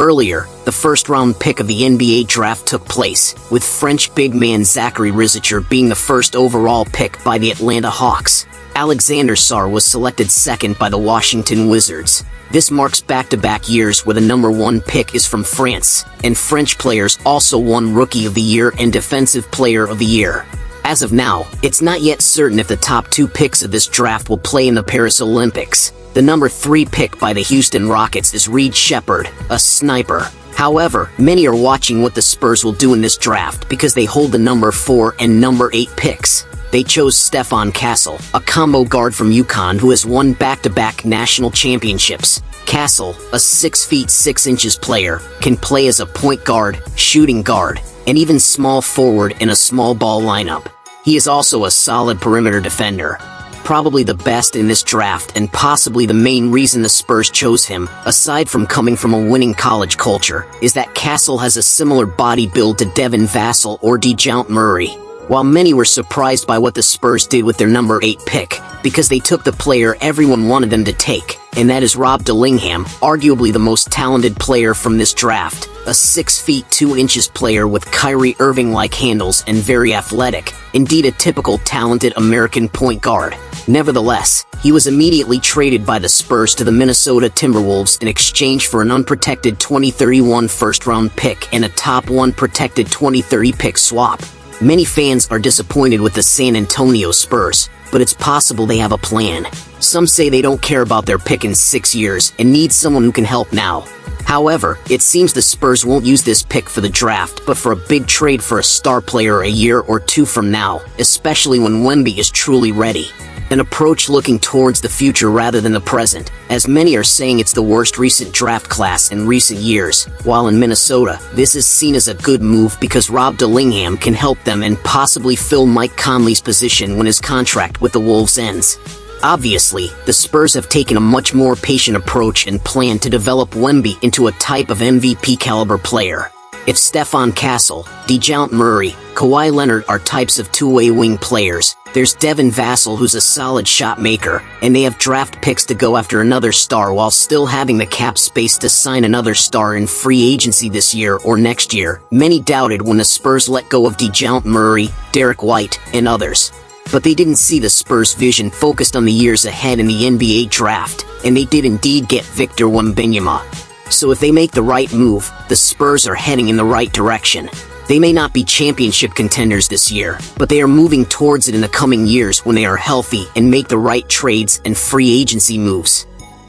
Earlier, the first-round pick of the NBA draft took place, with French big man Zachary Rizicher being the first overall pick by the Atlanta Hawks. Alexander Sarr was selected second by the Washington Wizards. This marks back-to-back years where the number 1 pick is from France, and French players also won Rookie of the Year and Defensive Player of the Year. As of now, it's not yet certain if the top 2 picks of this draft will play in the Paris Olympics. The number 3 pick by the Houston Rockets is Reed Sheppard, a sniper. However, many are watching what the Spurs will do in this draft because they hold the number 4 and number 8 picks. They chose Stephon Castle, a combo guard from UConn who has won back-to-back national championships. Castle, a 6 feet 6 inches player, can play as a point guard, shooting guard, and even small forward in a small ball lineup. He is also a solid perimeter defender. Probably the best in this draft and possibly the main reason the Spurs chose him, aside from coming from a winning college culture, is that Castle has a similar body build to Devin Vassell or DeJounte Murray. While many were surprised by what the Spurs did with their number 8 pick, because they took the player everyone wanted them to take, and that is Rob Dillingham, arguably the most talented player from this draft, a 6 feet 2 inches player with Kyrie Irving-like handles and very athletic, indeed a typical talented American point guard. Nevertheless, he was immediately traded by the Spurs to the Minnesota Timberwolves in exchange for an unprotected 2031 first-round pick and a top 1 protected 2030 pick swap. Many fans are disappointed with the San Antonio Spurs, but it's possible they have a plan. Some say they don't care about their pick in 6 years and need someone who can help now. However, it seems the Spurs won't use this pick for the draft, but for a big trade for a star player a year or 2 from now, especially when Wemby is truly ready. An approach looking towards the future rather than the present, as many are saying it's the worst recent draft class in recent years, while in Minnesota, this is seen as a good move because Rob Dillingham can help them and possibly fill Mike Conley's position when his contract with the Wolves ends. Obviously, the Spurs have taken a much more patient approach and plan to develop Wemby into a type of MVP-caliber player. If Stephon Castle, DeJounte Murray, Kawhi Leonard are types of two-way wing players, there's Devin Vassell who's a solid shot maker, and they have draft picks to go after another star while still having the cap space to sign another star in free agency this year or next year. Many doubted when the Spurs let go of DeJounte Murray, Derek White, and others. But they didn't see the Spurs' vision focused on the years ahead in the NBA draft, and they did indeed get Victor Wembanyama. So if they make the right move, the Spurs are heading in the right direction. They may not be championship contenders this year, but they are moving towards it in the coming years when they are healthy and make the right trades and free agency moves.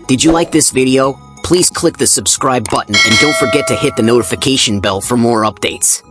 Did you like this video? Please click the subscribe button and don't forget to hit the notification bell for more updates.